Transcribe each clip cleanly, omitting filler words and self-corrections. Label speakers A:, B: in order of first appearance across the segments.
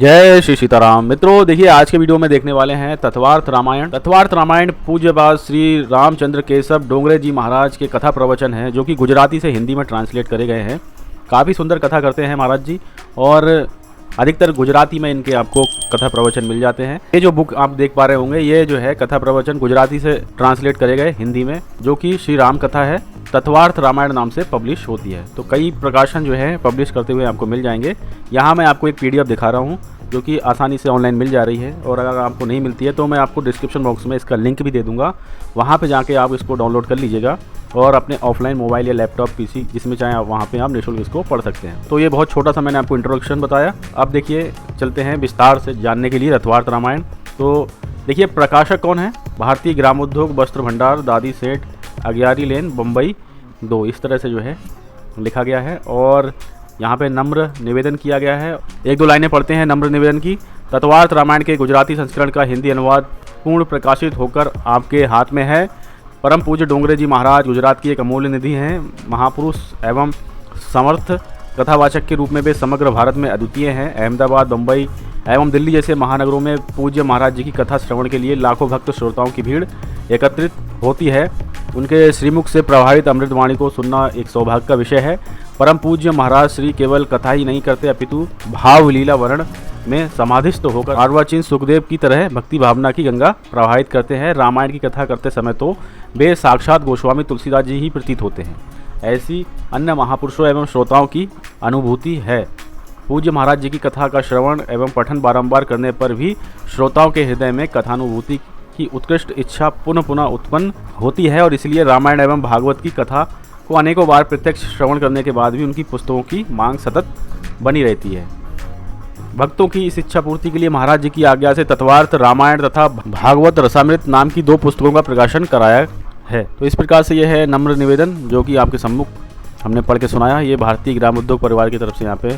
A: जय श्री सीताराम। मित्रों देखिए, आज के वीडियो में देखने वाले हैं तत्वार्थ रामायण। तत्वार्थ रामायण पूज्यपाद श्री रामचंद्र केशव डोंगरे जी महाराज के कथा प्रवचन है, जो कि गुजराती से हिंदी में ट्रांसलेट करे गए हैं। काफ़ी सुंदर कथा करते हैं महाराज जी, और अधिकतर गुजराती में इनके आपको कथा प्रवचन मिल जाते हैं। ये जो बुक आप देख पा रहे होंगे, ये जो है कथा प्रवचन गुजराती से ट्रांसलेट करे गए हिंदी में, जो कि श्री राम कथा है, तत्वार्थ रामायण नाम से पब्लिश होती है। तो कई प्रकाशन जो है पब्लिश करते हुए आपको मिल जाएंगे। यहाँ मैं आपको एक PDF दिखा रहा हूँ, जो कि आसानी से ऑनलाइन मिल जा रही है, और अगर आपको नहीं मिलती है तो मैं आपको डिस्क्रिप्शन बॉक्स में इसका लिंक भी दे दूँगा। वहाँ पे जाके आप इसको डाउनलोड कर लीजिएगा और अपने ऑफलाइन मोबाइल या लैपटॉप PC जिसमें चाहे आप वहाँ पे आप निःशुल्क इसको पढ़ सकते हैं। तो ये बहुत छोटा सा मैंने आपको इंट्रोडक्शन बताया। अब देखिए, चलते हैं विस्तार से जानने के लिए तत्वार्थ रामायण। तो देखिए, प्रकाशक कौन है? भारतीय ग्रामोद्योग वस्त्र भंडार, दादी सेठ, अग्यारी लेन, बम्बई 2, इस तरह से जो है लिखा गया है। और यहाँ पे नम्र निवेदन किया गया है। एक दो लाइनें पढ़ते हैं नम्र निवेदन की। तत्वार्थ रामायण के गुजराती संस्करण का हिंदी अनुवाद पूर्ण प्रकाशित होकर आपके हाथ में है। परम पूज्य डोंगरे जी महाराज गुजरात की एक अमूल्य निधि हैं। महापुरुष एवं समर्थ कथावाचक के रूप में वे समग्र भारत में अद्वितीय हैं। अहमदाबाद, बम्बई एवं दिल्ली जैसे महानगरों में पूज्य महाराज जी की कथा श्रवण के लिए लाखों भक्त श्रोताओं की भीड़ एकत्रित होती है। उनके श्रीमुख से प्रभावित अमृतवाणी को सुनना एक सौभाग्य का विषय है। परम पूज्य महाराज श्री केवल कथा ही नहीं करते, अपितु भाव लीला वर्ण में समाधिस्थ होकर अर्वाचीन सुखदेव की तरह भक्ति भावना की गंगा प्रवाहित करते हैं। रामायण की कथा करते समय तो वे साक्षात गोस्वामी तुलसीदास जी ही प्रतीत होते हैं। ऐसी अन्य महापुरुषों एवं श्रोताओं की अनुभूति है। पूज्य महाराज जी की कथा का श्रवण एवं पठन बारंबार करने पर भी श्रोताओं के हृदय में कथानुभूति की उत्कृष्ट इच्छा पुनः पुनः उत्पन्न होती है, और इसलिए रामायण एवं भागवत की कथा को अनेकों बार प्रत्यक्ष श्रवण करने के बाद भी उनकी पुस्तकों की मांग सतत बनी रहती है। भक्तों की इस इच्छा पूर्ति के लिए महाराज जी की आज्ञा से तत्वार्थ रामायण तथा भागवत रसामृत नाम की 2 पुस्तकों का प्रकाशन कराया है। तो इस प्रकार से यह है नम्र निवेदन, जो कि आपके सम्मुख हमने पढ़ के सुनाया। ये भारतीय ग्राम उद्योग परिवार की तरफ से यहाँ पे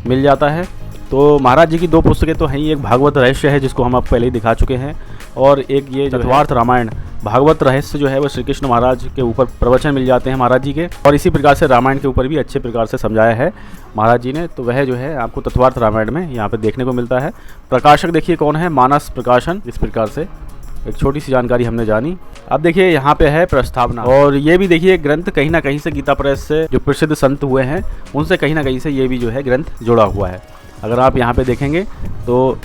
A: मिल जाता है। तो महाराज जी की 2 पुस्तकें तो हैं ही। एक भागवत रहस्य है, जिसको हम आप पहले ही दिखा चुके हैं, और एक ये तत्वार्थ रामायण। भागवत रहस्य जो है वो श्री कृष्ण महाराज के ऊपर प्रवचन मिल जाते हैं महाराज जी के, और इसी प्रकार से रामायण के ऊपर भी अच्छे प्रकार से समझाया है महाराज जी ने। तो वह जो है आपको तत्वार्थ रामायण में यहाँ पे देखने को मिलता है। प्रकाशक देखिए कौन है? मानस प्रकाशन। इस प्रकार से एक छोटी सी जानकारी हमने जानी। अब देखिए यहाँ पे है प्रस्तावना, और ये भी देखिए ग्रंथ कहीं ना कहीं से गीता प्रेस से जो प्रसिद्ध संत हुए हैं उनसे कहीं ना कहीं से ये भी जो है ग्रंथ जुड़ा हुआ है। अगर आप यहाँ पे देखेंगे तो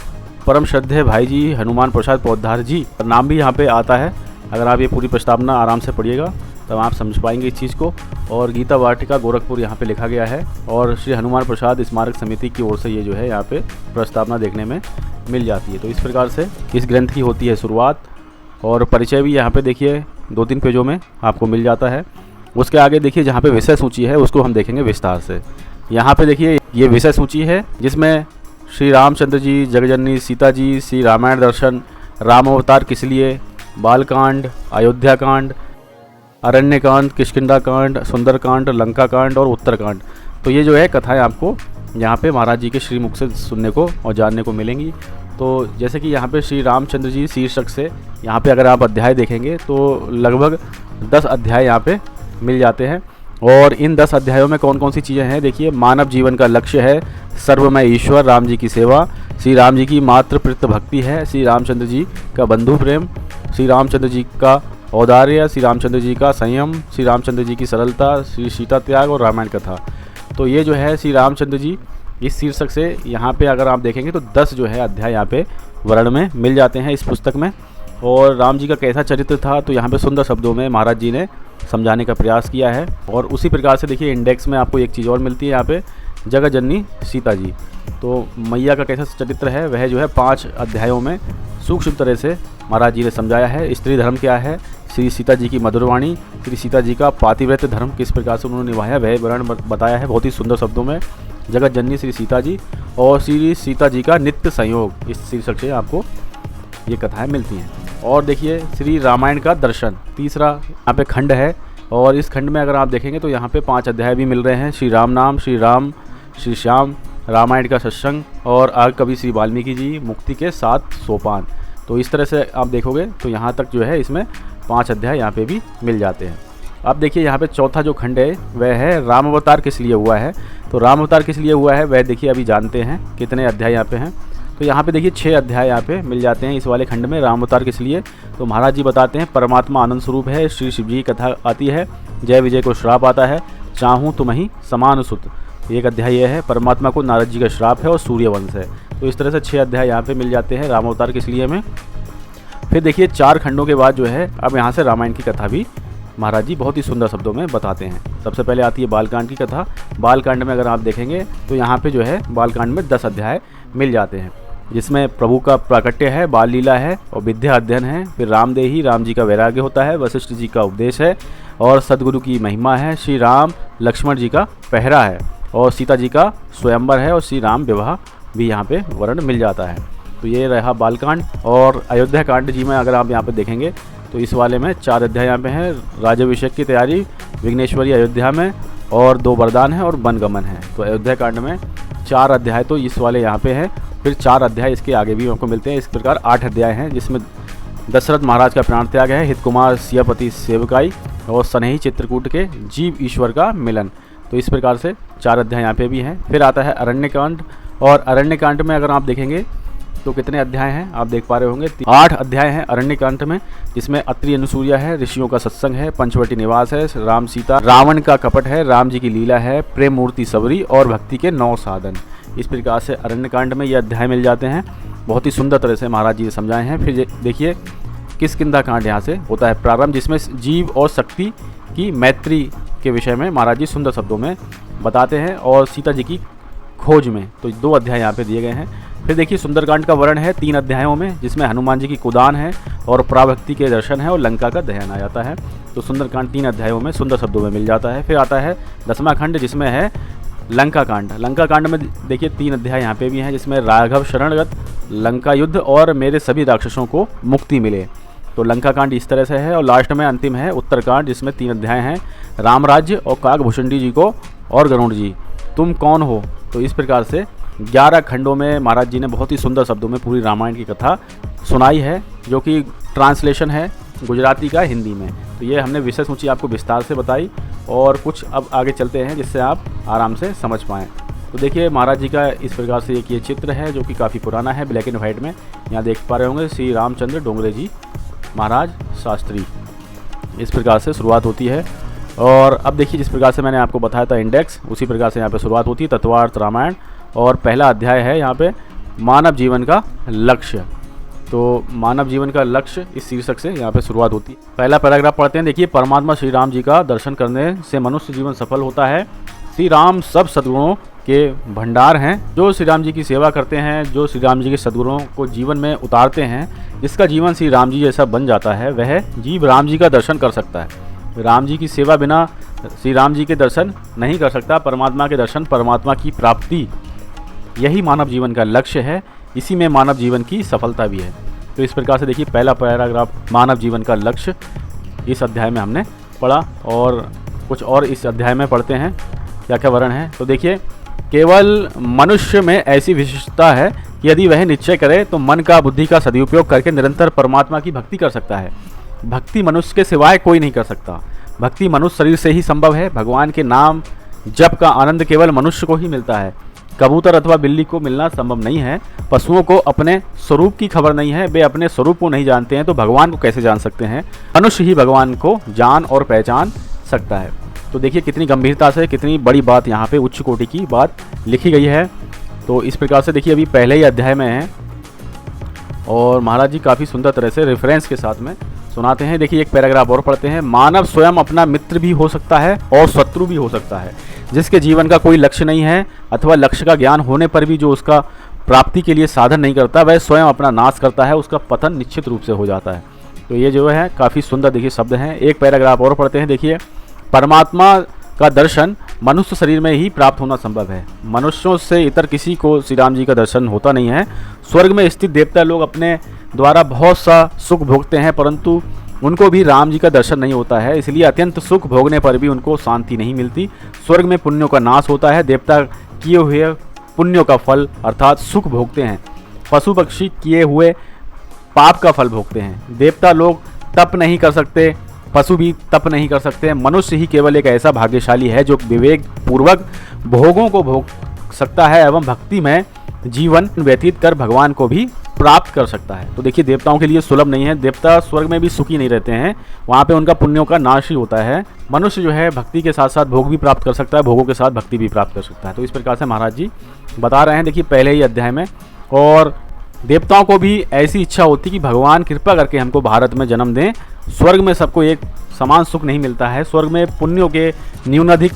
A: परम श्रद्धेय भाई जी हनुमान प्रसाद पौधार जी नाम भी यहाँ पे आता है। अगर आप ये पूरी प्रस्तावना आराम से पढ़िएगा तब आप समझ पाएंगे इस चीज़ को। और गीता वाटिका गोरखपुर यहाँ पे लिखा गया है, और श्री हनुमान प्रसाद स्मारक समिति की ओर से ये जो है यहाँ पे प्रस्तावना देखने में मिल जाती है। तो इस प्रकार से इस ग्रंथ की होती है शुरुआत, और परिचय भी यहाँ पे देखिए 2-3 पेजों में आपको मिल जाता है। उसके आगे देखिए जहाँ पे विषय सूची है उसको हम देखेंगे विस्तार से। यहाँ पे देखिए ये विषय सूची है, जिसमें श्री रामचंद्र जी, जगजननी सीता जी, श्री रामायण दर्शन, राम अवतार किस लिए, बालकांड, अयोध्या कांड, अरण्यकांड, किष्किंधा कांड, सुंदरकांड, लंका कांड और उत्तरकांड। तो ये जो है कथाएं आपको यहाँ पे महाराज जी के श्रीमुख से सुनने को और जानने को मिलेंगी। तो जैसे कि यहाँ पे श्री रामचंद्र जी शीर्षक से यहाँ पे अगर आप अध्याय देखेंगे तो लगभग 10 अध्याय यहाँ पे मिल जाते हैं। और इन 10 अध्यायों में कौन कौन सी चीज़ें हैं देखिए। मानव जीवन का लक्ष्य है सर्वमय ईश्वर राम जी की सेवा, श्री राम जी की मातृ प्रीत भक्ति है, श्री रामचंद्र जी का बंधु प्रेम, श्री रामचंद्र जी का औदार्य, श्री रामचंद्र जी का संयम, श्री रामचंद्र जी की सरलता, श्री सीता त्याग और रामायण कथा। तो ये जो है श्री रामचंद्र जी इस शीर्षक से यहाँ पे अगर आप देखेंगे तो 10 जो है अध्याय यहाँ पे वर्ण में मिल जाते हैं इस पुस्तक में। और राम जी का कैसा चरित्र था तो यहाँ पे सुंदर शब्दों में महाराज जी ने समझाने का प्रयास किया है। और उसी प्रकार से देखिए इंडेक्स में आपको एक चीज़ और मिलती है यहाँ पे, जगत जननी सीता जी। तो मैया का कैसा चरित्र है वह जो है 5 अध्यायों में सूक्ष्म तरह से महाराज जी ने समझाया है। स्त्री धर्म क्या है, श्री सीता जी की मधुरवाणी, श्री सीता जी का पातिव्रत्य धर्म किस प्रकार से उन्होंने निभाया वह वर्ण बताया है बहुत ही सुंदर शब्दों में। जगत जननी श्री सीता जी और श्री सीता जी का नित्य संयोग, इस शीर्षक से आपको ये कथाएं मिलती हैं। और देखिए श्री रामायण का दर्शन तीसरा यहाँ पे खंड है, और इस खंड में अगर आप देखेंगे तो यहाँ पे 5 अध्याय भी मिल रहे हैं। श्री राम नाम, श्री राम, श्री श्याम, रामायण का सत्संग, और आग कवि श्री वाल्मीकि जी, मुक्ति के 7 सोपान। तो इस तरह से आप देखोगे तो यहाँ तक जो है इसमें 5 अध्याय यहाँ पे भी मिल जाते हैं। अब देखिए यहाँ पे चौथा जो खंड है वह है राम अवतार किस लिए हुआ है। तो राम अवतार किस लिए हुआ है वह देखिए अभी जानते हैं कितने अध्याय यहाँ पे हैं। तो यहाँ पे देखिए 6 अध्याय यहाँ पे मिल जाते हैं इस वाले खंड में, राम अवतार किस लिए। तो महाराज जी बताते हैं परमात्मा आनंद स्वरूप है, श्री शिव जी की कथा आती है, जय विजय को श्राप आता है, चाहूँ तुम्हें समान सुत। एक अध्याय यह है, परमात्मा को नारद जी का श्राप है और सूर्यवंश है। तो इस तरह से 6 अध्याय यहाँ पे मिल जाते हैं राम अवतार किस लिए में। फिर देखिए 4 खंडों के बाद जो है अब यहाँ से रामायण की कथा भी महाराज जी बहुत ही सुंदर शब्दों में बताते हैं। सबसे पहले आती है बालकांड की कथा। बालकांड में अगर आप देखेंगे तो यहाँ पे जो है बालकांड में 10 अध्याय मिल जाते हैं, जिसमें प्रभु का प्राकट्य है, बाल लीला है और विद्या अध्ययन है। फिर रामदेही, राम जी का वैराग्य होता है, वशिष्ठ जी का उपदेश है और सदगुरु की महिमा है, श्री राम लक्ष्मण जी का पहरा है और सीता जी का स्वयंवर है और श्री राम विवाह भी यहाँ पे वर्ण मिल जाता है। तो ये रहा बालकांड। और अयोध्या कांड जी में अगर आप यहाँ पे देखेंगे तो इस वाले में 4 अध्याय यहाँ पे हैं, राज्याभिषेक की तैयारी, विघ्नेश्वरी अयोध्या में और 2 वरदान है और वनगमन है। तो अयोध्या कांड में 4 अध्याय तो इस वाले यहाँ पे हैं। फिर 4 अध्याय इसके आगे भी हमको मिलते हैं। इस प्रकार 8 अध्याय हैं, जिसमें दशरथ महाराज का प्राण त्याग है, हितकुमार सियापति सेवकाई और सनेही चित्रकूट के जीव ईश्वर का मिलन। तो इस प्रकार से 4 अध्याय यहाँ पे भी हैं। फिर आता है अरण्यकांड, और अरण्यकांड में अगर आप देखेंगे तो कितने अध्याय हैं आप देख पा रहे होंगे, 8 अध्याय हैं अरण्यकांड में, जिसमें अत्रि अनुसूया है, ऋषियों का सत्संग है, पंचवटी निवास है, राम सीता, रावण का कपट है, राम जी की लीला है, प्रेम मूर्ति सबरी और भक्ति के 9 साधन। इस प्रकार से अरण्यकांड में ये अध्याय मिल जाते हैं। बहुत ही सुंदर तरह से महाराज जी समझाए हैं। फिर देखिए किष्किंधा कांड यहाँ से होता है प्रारंभ, जिसमें जीव और शक्ति की मैत्री के विषय में महाराज जी सुंदर शब्दों में बताते हैं और सीता जी की खोज में। तो 2 अध्याय यहाँ पे दिए गए हैं। फिर देखिए सुंदरकांड का वर्णन है 3 अध्यायों में, जिसमें हनुमान जी की कुदान है और पराभक्ति के दर्शन है और लंका का दहन आ जाता है। तो सुंदरकांड 3 अध्यायों में सुंदर शब्दों में मिल जाता है। फिर आता है 10वां खंड, जिसमें है लंका कांड। लंका कांड में देखिए 3 अध्याय यहाँ पे भी हैं, जिसमें राघव शरणगत, लंका युद्ध और मेरे सभी राक्षसों को मुक्ति मिले। तो लंका कांड इस तरह से है। और लास्ट में अंतिम है उत्तरकांड, जिसमें 3 अध्याय हैं, राम राज्य और काकभूषणी जी को और गरुड़ जी तुम कौन हो। तो इस प्रकार से 11 खंडों में महाराज जी ने बहुत ही सुंदर शब्दों में पूरी रामायण की कथा सुनाई है, जो कि ट्रांसलेशन है गुजराती का हिंदी में। तो ये हमने विषय सूची आपको विस्तार से बताई और कुछ अब आगे चलते हैं जिससे आप आराम से समझ पाएँ। तो देखिए महाराज जी का इस प्रकार से एक ये चित्र है जो कि काफ़ी पुराना है, ब्लैक एंड वाइट में। यहाँ देख पा रहे होंगे श्री रामचंद्र डोंगरे जी महाराज शास्त्री। इस प्रकार से शुरुआत होती है। और अब देखिए जिस प्रकार से मैंने आपको बताया था इंडेक्स, उसी प्रकार से यहाँ पे शुरुआत होती है तत्वार्थ रामायण। और पहला अध्याय है यहाँ पे मानव जीवन का लक्ष्य। तो मानव जीवन का लक्ष्य इस शीर्षक से यहाँ पे शुरुआत होती है। पहला पैराग्राफ पढ़ते हैं। देखिए परमात्मा श्री राम जी का दर्शन करने से मनुष्य जीवन सफल होता है। श्री राम सब सद्गुणों के भंडार हैं। जो श्री राम जी की सेवा करते हैं, जो श्री राम जी के सद्गुणों को जीवन में उतारते हैं, जिसका जीवन श्री राम जी जैसा बन जाता है, वह जीव राम जी का दर्शन कर सकता है। राम जी की सेवा बिना श्री राम जी के दर्शन नहीं कर सकता। परमात्मा के दर्शन, परमात्मा की प्राप्ति, यही मानव जीवन का लक्ष्य है। इसी में मानव जीवन की सफलता भी है। तो इस प्रकार से देखिए पहला पैराग्राफ मानव जीवन का लक्ष्य इस अध्याय में हमने पढ़ा। और कुछ और इस अध्याय में पढ़ते हैं क्या क्या वर्णन है। तो देखिए केवल मनुष्य में ऐसी विशिष्टता है कि यदि वह निश्चय करे तो मन का, बुद्धि का सदुपयोग करके निरंतर परमात्मा की भक्ति कर सकता है। भक्ति मनुष्य के सिवाय कोई नहीं कर सकता। भक्ति मनुष्य शरीर से ही संभव है। भगवान के नाम जप का आनंद केवल मनुष्य को ही मिलता है। कबूतर अथवा बिल्ली को मिलना संभव नहीं है। पशुओं को अपने स्वरूप की खबर नहीं है, वे अपने स्वरूप को नहीं जानते हैं, तो भगवान को कैसे जान सकते हैं। मनुष्य ही भगवान को जान और पहचान सकता है। तो देखिए कितनी गंभीरता से, कितनी बड़ी बात यहाँ पे उच्च कोटि की बात लिखी गई है। तो इस प्रकार से देखिए अभी पहले ही अध्याय में है और महाराज जी काफ़ी सुंदर तरह से रेफरेंस के साथ में सुनाते हैं। देखिए एक पैराग्राफ और पढ़ते हैं। मानव स्वयं अपना मित्र भी हो सकता है और शत्रु भी हो सकता है। जिसके जीवन का कोई लक्ष्य नहीं है अथवा लक्ष्य का ज्ञान होने पर भी जो उसका प्राप्ति के लिए साधन नहीं करता, वह स्वयं अपना नाश करता है। उसका पतन निश्चित रूप से हो जाता है। तो ये जो है काफ़ी सुंदर देखिए शब्द हैं। एक पैराग्राफ और पढ़ते हैं। देखिए परमात्मा का दर्शन मनुष्य शरीर में ही प्राप्त होना संभव है। मनुष्यों से इतर किसी को श्री राम जी का दर्शन होता नहीं है। स्वर्ग में स्थित देवता लोग अपने द्वारा बहुत सा सुख भोगते हैं, परंतु उनको भी राम जी का दर्शन नहीं होता है। इसलिए अत्यंत सुख भोगने पर भी उनको शांति नहीं मिलती। स्वर्ग में पुण्यों का नाश होता है। देवता किए हुए पुण्यों का फल अर्थात सुख भोगते हैं। पशु पक्षी किए हुए पाप का फल भोगते हैं। देवता लोग तप नहीं कर सकते, पशु भी तप नहीं कर सकते। मनुष्य ही केवल एक ऐसा भाग्यशाली है जो विवेक पूर्वक भोगों को भोग सकता है एवं भक्ति में जीवन व्यतीत कर भगवान को भी प्राप्त कर सकता है। तो देखिए देवताओं के लिए सुलभ नहीं है, देवता स्वर्ग में भी सुखी नहीं रहते हैं, वहाँ पे उनका पुण्यों का नाश ही होता है। मनुष्य जो है भक्ति के साथ साथ भोग भी प्राप्त कर सकता है, भोगों के साथ भक्ति भी प्राप्त कर सकता है। तो इस प्रकार से महाराज जी बता रहे हैं देखिए पहले ही अध्याय में। और देवताओं को भी ऐसी इच्छा होती कि भगवान कृपा करके हमको भारत में जन्म दें। स्वर्ग में सबको एक समान सुख नहीं मिलता है, स्वर्ग में पुण्यों के न्यूनाधिक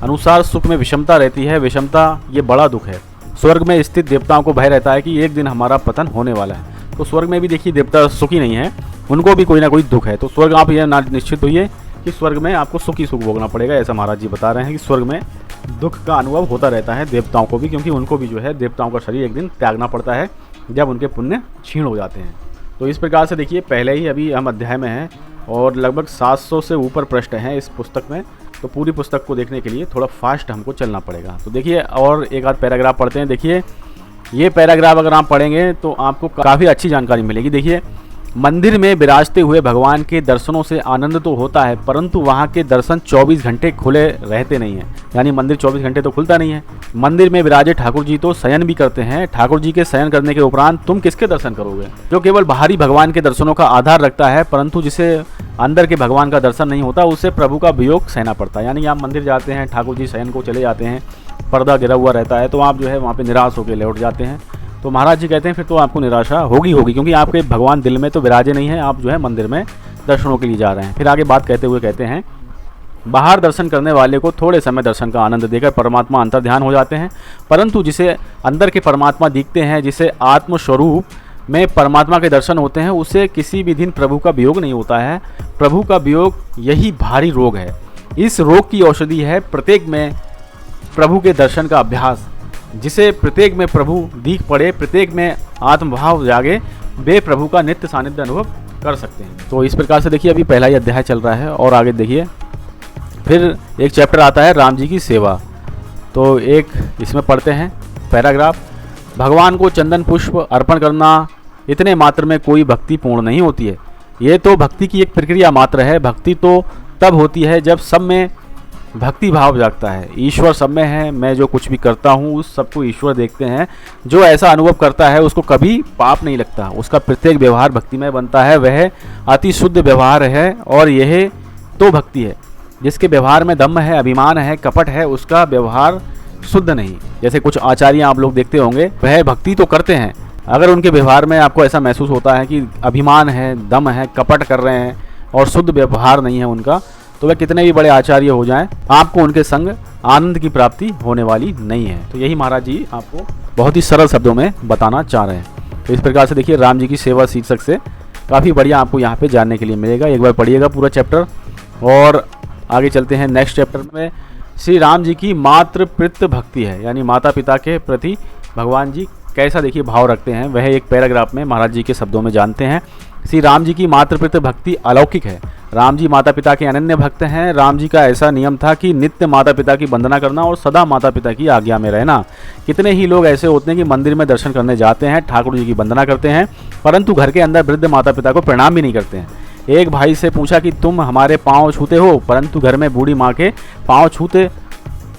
A: अनुसार सुख में विषमता रहती है। विषमता ये बड़ा दुख है। स्वर्ग में स्थित देवताओं को भय रहता है कि एक दिन हमारा पतन होने वाला है। तो स्वर्ग में भी देखिए देवता सुखी नहीं है, उनको भी कोई ना कोई दुख है। तो स्वर्ग आप यह निश्चित होइए कि स्वर्ग में आपको सुखी सुख भोगना पड़ेगा। ऐसा महाराज जी बता रहे हैं कि स्वर्ग में दुख का अनुभव होता रहता है देवताओं को भी, क्योंकि उनको भी जो है देवताओं का शरीर एक दिन त्यागना पड़ता है जब उनके पुण्य क्षीण हो जाते हैं। तो इस प्रकार से देखिए पहले ही अभी हम अध्याय में हैं और लगभग 700 से ऊपर पृष्ठ हैं इस पुस्तक में। तो पूरी पुस्तक को देखने के लिए थोड़ा फास्ट हमको चलना पड़ेगा। तो देखिए और एक आध पैराग्राफ पढ़ते हैं। देखिए ये पैराग्राफ अगर आप पढ़ेंगे तो आपको काफ़ी अच्छी जानकारी मिलेगी। देखिए मंदिर में विराजते हुए भगवान के दर्शनों से आनंद तो होता है, परंतु वहाँ के दर्शन 24 घंटे खुले रहते नहीं हैं। यानी मंदिर 24 घंटे तो खुलता नहीं है। मंदिर में विराजे ठाकुर जी तो शयन भी करते हैं। ठाकुर जी के शयन करने के उपरांत तुम किसके दर्शन करोगे? जो केवल बाहरी भगवान के दर्शनों का आधार रखता है, परंतु जिसे अंदर के भगवान का दर्शन नहीं होता, उसे प्रभु का वियोग सहना पड़ता है। यानी आप मंदिर जाते हैं, ठाकुर जी शयन को चले जाते हैं, पर्दा गिरा हुआ रहता है, तो आप जो है वहाँ पर निराश होकर लौट जाते हैं। तो महाराज जी कहते हैं फिर तो आपको निराशा होगी, क्योंकि आपके भगवान दिल में तो विराजे नहीं है, आप जो है मंदिर में दर्शनों के लिए जा रहे हैं। फिर आगे बात कहते हुए कहते हैं बाहर दर्शन करने वाले को थोड़े समय दर्शन का आनंद देकर परमात्मा अंतर ध्यान हो जाते हैं, परंतु जिसे अंदर के परमात्मा दिखते हैं, जिसे आत्मस्वरूप में परमात्मा के दर्शन होते हैं, उसे किसी भी दिन प्रभु का वियोग नहीं होता है। प्रभु का वियोग यही भारी रोग है। इस रोग की औषधि है प्रत्येक में प्रभु के दर्शन का अभ्यास। जिसे प्रत्येक में प्रभु दीख पड़े, प्रत्येक में आत्मभाव जागे, वे प्रभु का नित्य सानिध्य अनुभव कर सकते हैं। तो इस प्रकार से देखिए अभी पहला ही अध्याय चल रहा है और आगे देखिए फिर एक चैप्टर आता है राम जी की सेवा। तो एक इसमें पढ़ते हैं पैराग्राफ। भगवान को चंदन पुष्प अर्पण करना इतने मात्र में कोई भक्ति पूर्ण नहीं होती है। ये तो भक्ति की एक प्रक्रिया मात्र है। भक्ति तो तब होती है जब सब में भक्ति भाव जागता है। ईश्वर सब में है, मैं जो कुछ भी करता हूँ उस सबको ईश्वर देखते हैं। जो ऐसा अनुभव करता है उसको कभी पाप नहीं लगता, उसका प्रत्येक व्यवहार भक्तिमय बनता है। वह अति शुद्ध व्यवहार है और यह तो भक्ति है। जिसके व्यवहार में दम्भ है, अभिमान है, कपट है, उसका व्यवहार शुद्ध नहीं। जैसे कुछ आचार्य आप लोग देखते होंगे, वह भक्ति तो करते हैं, अगर उनके व्यवहार में आपको ऐसा महसूस होता है कि अभिमान है, दम है, कपट कर रहे हैं और शुद्ध व्यवहार नहीं है उनका, तो वह कितने भी बड़े आचार्य हो जाएं, आपको उनके संग आनंद की प्राप्ति होने वाली नहीं है। तो यही महाराज जी आपको बहुत ही सरल शब्दों में बताना चाह रहे हैं। तो इस प्रकार से देखिए राम जी की सेवा शीर्षक से काफ़ी बढ़िया आपको यहाँ पे जानने के लिए मिलेगा। एक बार पढ़िएगा पूरा चैप्टर और आगे चलते हैं नेक्स्ट चैप्टर में। श्री राम जी की मातृप्रीत भक्ति है, यानी माता पिता के प्रति भगवान जी कैसा देखिए भाव रखते हैं, वह एक पैराग्राफ में महाराज जी के शब्दों में जानते हैं। श्री राम जी की मातृप्रीत भक्ति अलौकिक है। राम जी माता पिता के अनन्य भक्त हैं। राम जी का ऐसा नियम था कि नित्य माता पिता की वंदना करना और सदा माता पिता की आज्ञा में रहना। कितने ही लोग ऐसे होते हैं कि मंदिर में दर्शन करने जाते हैं, ठाकुर जी की वंदना करते हैं, परंतु घर के अंदर वृद्ध माता पिता को प्रणाम भी नहीं करते हैं। एक भाई से पूछा कि तुम हमारे पाँव छूते हो, परंतु घर में बूढ़ी माँ के पाँव छूते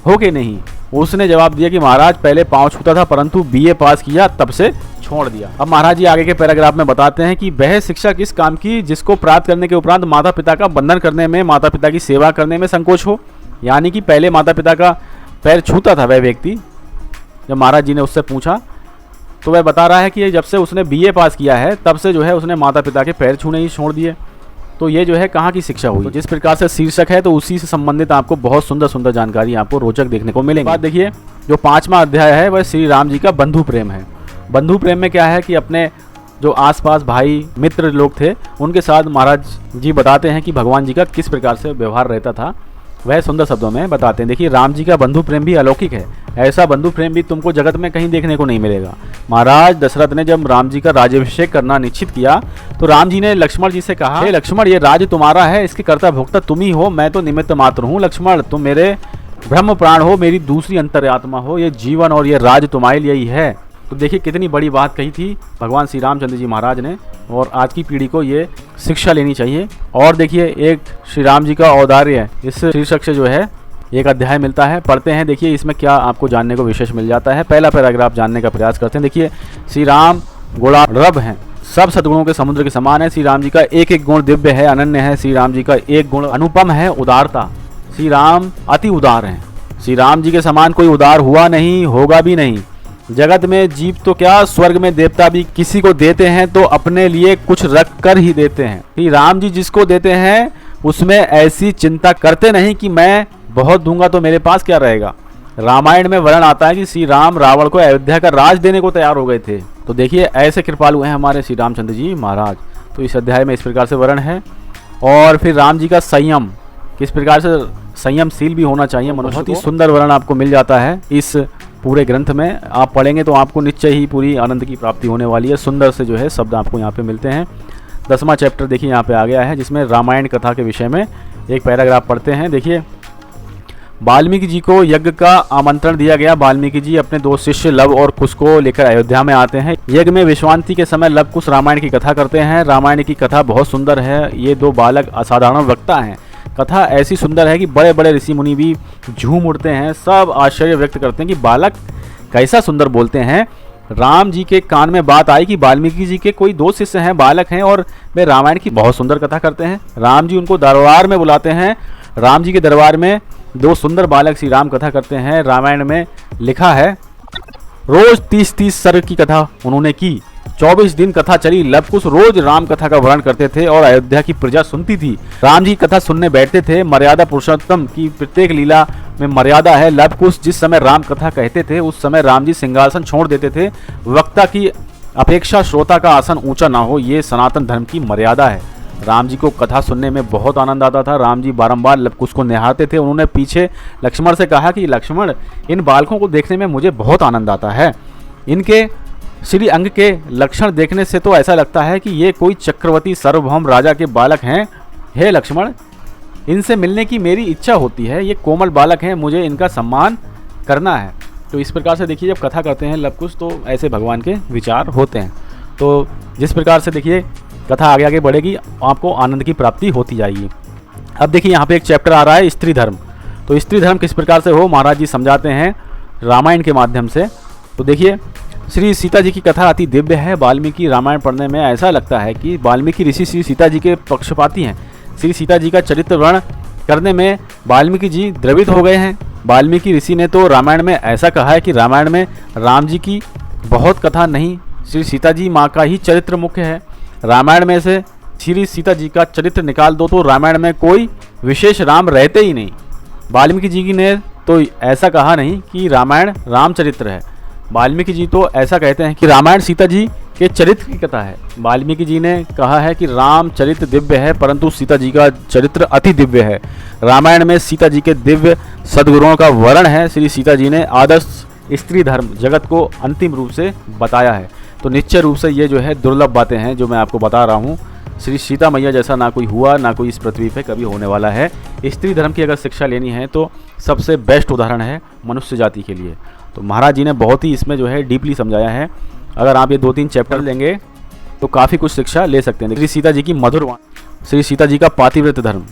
A: हो कि नहीं? उसने जवाब दिया कि महाराज पहले पाँव छूता था, परंतु बीए पास किया तब से छोड़ दिया। अब महाराज जी आगे के पैराग्राफ में बताते हैं कि वह शिक्षा किस काम की जिसको प्राप्त करने के उपरांत माता पिता का वंदन करने में, माता पिता की सेवा करने में संकोच हो। यानी कि पहले माता पिता का पैर छूता था वह व्यक्ति, जब महाराज जी ने उससे पूछा तो वह बता रहा है कि जब से उसने बीए पास किया है तब से जो है उसने माता पिता के पैर छूने ही छोड़ दिए। तो ये जो है कहाँ की शिक्षा हुई। तो जिस प्रकार से शीर्षक है तो उसी से संबंधित आपको बहुत सुंदर सुंदर जानकारी आपको रोचक देखने को मिलेगी। बात देखिए जो 5वां अध्याय है वह श्री राम जी का बंधु प्रेम है। बंधु प्रेम में क्या है कि अपने जो आसपास भाई मित्र लोग थे उनके साथ महाराज जी बताते हैं कि भगवान जी का किस प्रकार से व्यवहार रहता था, वह सुंदर शब्दों में बताते हैं। देखिए राम जी का बंधु प्रेम भी अलौकिक है। ऐसा बंधु प्रेम भी तुमको जगत में कहीं देखने को नहीं मिलेगा। महाराज दशरथ ने जब राम जी का राज्याभिषेक करना निश्चित किया तो राम जी ने लक्ष्मण जी से कहा, हे लक्ष्मण ये राज्य तुम्हारा है, इसके कर्ता भोक्ता तुम ही हो, मैं तो निमित्त मात्र हूँ। लक्ष्मण तुम मेरे ब्रह्म प्राण हो, मेरी दूसरी अंतर्यात्मा हो, ये जीवन और ये राज्य तुम्हारे लिए ही है। तो देखिए कितनी बड़ी बात कही थी भगवान श्री रामचंद्र जी महाराज ने, और आज की पीढ़ी को ये शिक्षा लेनी चाहिए। और देखिए एक श्री राम जी का औदार्य इस शीर्षक से जो है एक अध्याय मिलता है। पढ़ते हैं, देखिए इसमें क्या आपको जानने को विशेष मिल जाता है। पहला पैराग्राफ जानने का प्रयास करते हैं। देखिए, श्री राम गुणार्णव हैं, सब सद्गुणों के समुद्र के समान है। श्री राम जी का एक एक गुण दिव्य है, अनन्य है। श्री राम जी का एक गुण अनुपम है, उदारता। श्री राम अति उदार हैं। श्री राम जी के समान कोई उदार हुआ नहीं, होगा भी नहीं। जगत में जीव तो क्या, स्वर्ग में देवता भी किसी को देते हैं तो अपने लिए कुछ रख कर ही देते हैं। श्री राम जी जिसको देते हैं उसमें ऐसी चिंता करते नहीं कि मैं बहुत दूंगा तो मेरे पास क्या रहेगा। रामायण में वर्णन आता है कि श्री राम रावण को अयोध्या का राज देने को तैयार हो गए थे। तो देखिए, ऐसे कृपालु हैं हमारे श्री रामचंद्र जी महाराज। तो इस अध्याय में इस प्रकार से वर्णन है। और फिर राम जी का संयम, किस प्रकार से संयमशील भी होना चाहिए मनुष्य। बहुत ही सुंदर वर्णन आपको मिल जाता है इस पूरे ग्रंथ में। आप पढ़ेंगे तो आपको निश्चय ही पूरी आनंद की प्राप्ति होने वाली है। सुंदर से जो है शब्द आपको यहाँ पे मिलते हैं। 10वां चैप्टर देखिए यहाँ पे आ गया है, जिसमें रामायण कथा के विषय में एक पैराग्राफ पढ़ते हैं। देखिए, वाल्मीकि जी को यज्ञ का आमंत्रण दिया गया। वाल्मीकि जी अपने 2 शिष्य लव और कुश को लेकर अयोध्या में आते हैं। यज्ञ में विश्वांति के समय लव कुश रामायण की कथा करते हैं। रामायण की कथा बहुत सुंदर है। ये 2 बालक असाधारण वक्ता हैं। कथा ऐसी सुंदर है कि बड़े बड़े ऋषि मुनि भी झूम उठते हैं। सब आश्चर्य व्यक्त करते हैं कि बालक कैसा सुंदर बोलते हैं। राम जी के कान में बात आई कि वाल्मीकि जी के कोई 2 शिष्य हैं, बालक हैं, और वे रामायण की बहुत सुंदर कथा करते हैं। राम जी उनको दरबार में बुलाते हैं। राम जी के दरबार में 2 सुंदर बालक श्री राम कथा करते हैं। रामायण में लिखा है, रोज 30-30 सर्ग की कथा उन्होंने की। 24 दिन कथा चली। लवकुश रोज राम कथा का वर्णन करते थे और अयोध्या की प्रजा सुनती थी। राम जी कथा सुनने बैठते थे। मर्यादा पुरुषोत्तम की प्रत्येक लीला में मर्यादा है। लवकुश जिस समय राम कथा कहते थे उस समय राम जी सिंहासन छोड़ देते थे। वक्ता की अपेक्षा श्रोता का आसन ऊंचा ना हो, ये सनातन धर्म की मर्यादा है। राम जी को कथा सुनने में बहुत आनंद आता था। राम जी बारंबार लवकुश को निहारते थे। उन्होंने पीछे लक्ष्मण से कहा कि लक्ष्मण, इन बालकों को देखने में मुझे बहुत आनंद आता है। इनके श्री अंग के लक्षण देखने से तो ऐसा लगता है कि ये कोई चक्रवर्ती सार्वभौम राजा के बालक हैं। हे लक्ष्मण, इनसे मिलने की मेरी इच्छा होती है। ये कोमल बालक हैं, मुझे इनका सम्मान करना है। तो इस प्रकार से देखिए, जब कथा करते हैं लवकुश तो ऐसे भगवान के विचार होते हैं। तो जिस प्रकार से देखिए कथा आगे आगे बढ़ेगी, आपको आनंद की प्राप्ति होती जाएगी। अब देखिए यहाँ पे एक चैप्टर आ रहा है, स्त्री धर्म। तो स्त्री धर्म किस प्रकार से हो, महाराज जी समझाते हैं रामायण के माध्यम से। तो देखिए, श्री सीता जी की कथा अति दिव्य है। वाल्मीकि रामायण पढ़ने में ऐसा लगता है कि वाल्मीकि ऋषि श्री सीता जी के पक्षपाती हैं। श्री सीता जी का चरित्र वर्णन करने में वाल्मीकि जी द्रवित हो गए हैं। वाल्मीकि ऋषि ने तो रामायण में ऐसा कहा है कि रामायण में राम जी की बहुत कथा नहीं, श्री सीता जी माँ का ही चरित्र मुख्य है। रामायण में से श्री सीता जी का चरित्र निकाल दो तो रामायण में कोई विशेष राम रहते ही नहीं। वाल्मीकि जी ने तो ऐसा कहा नहीं कि रामायण रामचरित्र है। वाल्मीकि जी तो ऐसा कहते हैं कि रामायण सीता जी के चरित्र की कथा है। वाल्मीकि जी ने कहा है कि राम चरित्र दिव्य है परंतु सीता जी का चरित्र अति दिव्य है। रामायण में सीता जी के दिव्य सद्गुणों का वर्णन है। श्री सीता जी ने आदर्श स्त्री धर्म जगत को अंतिम रूप से बताया है। तो निश्चय रूप से ये जो है दुर्लभ बातें हैं जो मैं आपको बता रहा हूँ। श्री सीता मैया जैसा ना कोई हुआ, ना कोई इस पृथ्वी पे कभी होने वाला है। स्त्री धर्म की अगर शिक्षा लेनी है तो सबसे बेस्ट उदाहरण है मनुष्य जाति के लिए। तो महाराज जी ने बहुत ही इसमें जो है डीपली समझाया है। अगर आप ये 2-3 चैप्टर लेंगे तो काफ़ी कुछ शिक्षा ले सकते हैं। श्री सीता जी की मधुर वाणी, श्री सीता जी का पातिव्रत धर्म,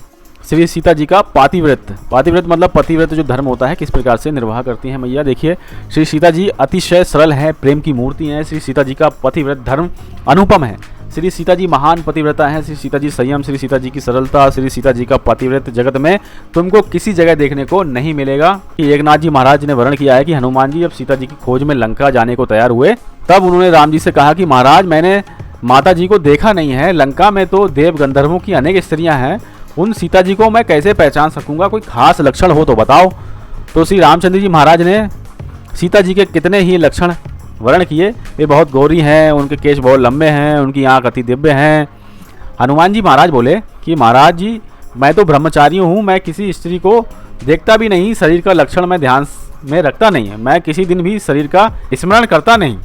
A: श्री सीता जी का पातिव्रत मतलब पतिव्रत जो धर्म होता है किस प्रकार से निर्वाह करती हैं मैया। देखिए, श्री सीता जी अतिशय सरल हैं, प्रेम की मूर्ति हैं। श्री सीता जी का पतिव्रत धर्म अनुपम है। श्री सीता जी महान पतिव्रता हैं। श्री सीता जी संयम, श्री सीता जी की सरलता, श्री सीता जी का पतिव्रत जगत में तुमको किसी जगह देखने को नहीं मिलेगा। कि एकनाथ जी महाराज ने वर्णन किया है कि हनुमान जी जब सीता जी की खोज में लंका जाने को तैयार हुए तब उन्होंने राम जी से कहा कि महाराज मैंने माता जी को देखा नहीं है, लंका में तो देव गंधर्वों की अनेक स्त्रियां हैं, उन सीता जी को मैं कैसे पहचान सकूंगा, कोई खास लक्षण हो तो बताओ। तो श्री रामचंद्र जी महाराज ने सीता जी के कितने ही लक्षण वर्णन किए। वे बहुत गौरी हैं, उनके केश बहुत लंबे हैं, उनकी आँख अति दिव्य हैं। हनुमान जी महाराज बोले कि महाराज जी मैं तो ब्रह्मचारी हूँ, मैं किसी स्त्री को देखता भी नहीं, शरीर का लक्षण मैं ध्यान में रखता नहीं है, मैं किसी दिन भी शरीर का स्मरण करता नहीं।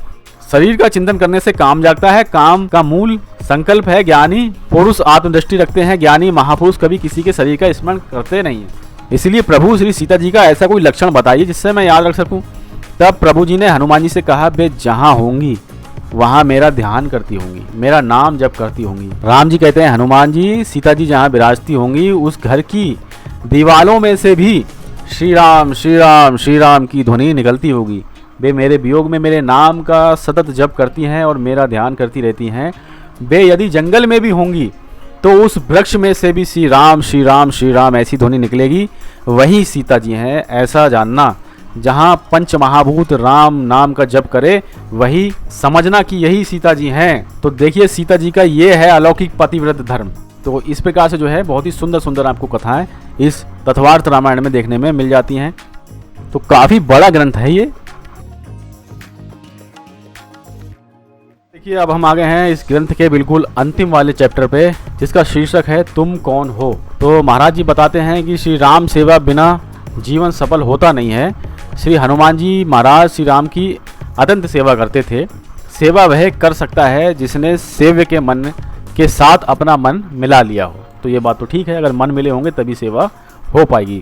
A: शरीर का चिंतन करने से काम जागता है, काम का मूल संकल्प है। ज्ञानी पुरुष आत्मदृष्टि रखते हैं, ज्ञानी महापुरुष कभी किसी के शरीर का स्मरण करते नहीं है। इसलिए प्रभु श्री सीता जी का ऐसा कोई लक्षण बताइए जिससे मैं याद रख सकूं। तब प्रभु जी ने हनुमान जी से कहा, वे जहाँ होंगी वहाँ मेरा ध्यान करती होंगी, मेरा नाम जप करती होंगी। राम जी कहते हैं, हनुमान जी सीता जी जहाँ विराजती होंगी उस घर की दीवालों में से भी श्री राम श्री राम श्री राम की ध्वनि निकलती होगी। वे मेरे वियोग में मेरे नाम का सतत जप करती हैं और मेरा ध्यान करती रहती हैं। वे यदि जंगल में भी होंगी तो उस वृक्ष में से भी श्री राम श्री राम श्री राम ऐसी ध्वनि निकलेगी। वही सीता जी हैं, ऐसा जानना। जहाँ पंच महाभूत राम नाम का जप करे वही समझना कि यही सीता जी हैं। तो देखिए सीता जी का ये है अलौकिक पतिव्रत धर्म। तो इस प्रकार से जो है बहुत ही सुंदर सुंदर आपको कथाएं इस तत्वार्थ रामायण में देखने में मिल जाती हैं। तो काफ़ी बड़ा ग्रंथ है ये। देखिए अब हम आ गए हैं इस ग्रंथ के बिल्कुल अंतिम वाले चैप्टर पे, जिसका शीर्षक है तुम कौन हो। तो महाराज जी बताते हैं कि श्री राम सेवा बिना जीवन सफल होता नहीं है। श्री हनुमान जी महाराज श्री राम की अत्यंत सेवा करते थे। सेवा वह कर सकता है जिसने सेव्य के मन के साथ अपना मन मिला लिया हो। तो ये बात तो ठीक है, अगर मन मिले होंगे तभी सेवा हो पाएगी।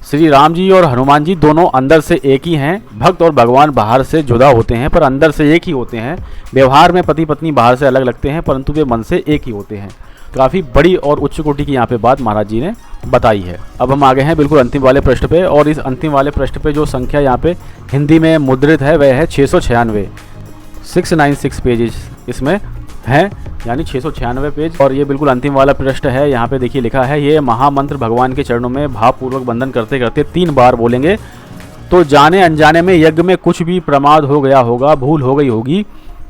A: श्री राम जी और हनुमान जी दोनों अंदर से एक ही हैं। भक्त और भगवान बाहर से जुदा होते हैं पर अंदर से एक ही होते हैं। व्यवहार में पति पत्नी बाहर से अलग लगते हैं परंतु वे मन से एक ही होते हैं। काफ़ी बड़ी और उच्च कोटि की यहाँ पे बात महाराज जी ने बताई है। अब हम आ गए हैं बिल्कुल अंतिम वाले पृष्ठ पे, और इस अंतिम वाले पृष्ठ पे जो संख्या यहाँ पे हिंदी में मुद्रित है वह है 696। 696 पेजेस इसमें हैं, यानी 696 पेज। और ये बिल्कुल अंतिम वाला पृष्ठ है। यहाँ पे देखिए लिखा है, ये महामंत्र भगवान के चरणों में भावपूर्वक बंधन करते करते 3 बार बोलेंगे तो जाने अनजाने में यज्ञ में कुछ भी प्रमाद हो गया होगा, भूल हो गई होगी,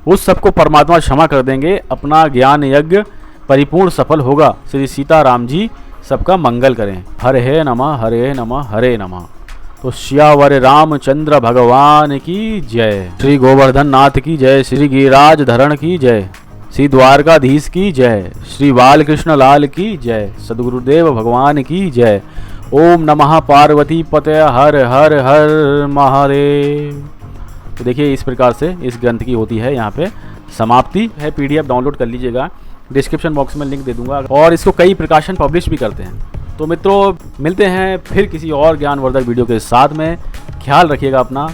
A: उस सबको परमात्मा क्षमा कर देंगे। अपना ज्ञान यज्ञ परिपूर्ण सफल होगा। श्री सीता राम जी सबका मंगल करें। हरे नमः हरे नमः हरे नमः। तो श्यावर रामचंद्र भगवान की जय। श्री गोवर्धन नाथ की जय। श्री गिरिराज धरण की जय। श्री द्वारकाधीश की जय। श्री बालकृष्ण लाल की जय। सद्गुरुदेव भगवान की जय। ओम नमः पार्वती पते हर हर हर महादेव। तो देखिए इस प्रकार से इस ग्रंथ की होती है यहाँ पे समाप्ति है। PDF डाउनलोड कर लीजिएगा, डिस्क्रिप्शन बॉक्स में लिंक दे दूंगा। और इसको कई प्रकाशन पब्लिश भी करते हैं। तो मित्रों मिलते हैं फिर किसी और ज्ञानवर्धक वीडियो के साथ में। ख्याल रखिएगा अपना।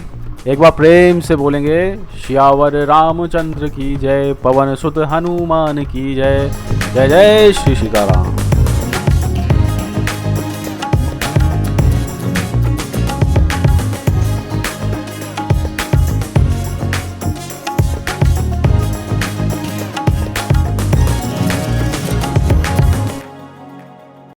A: एक बार प्रेम से बोलेंगे, श्यावर रामचंद्र की जय, पवन सुत हनुमान की जय। जय जय श्री सीताराम।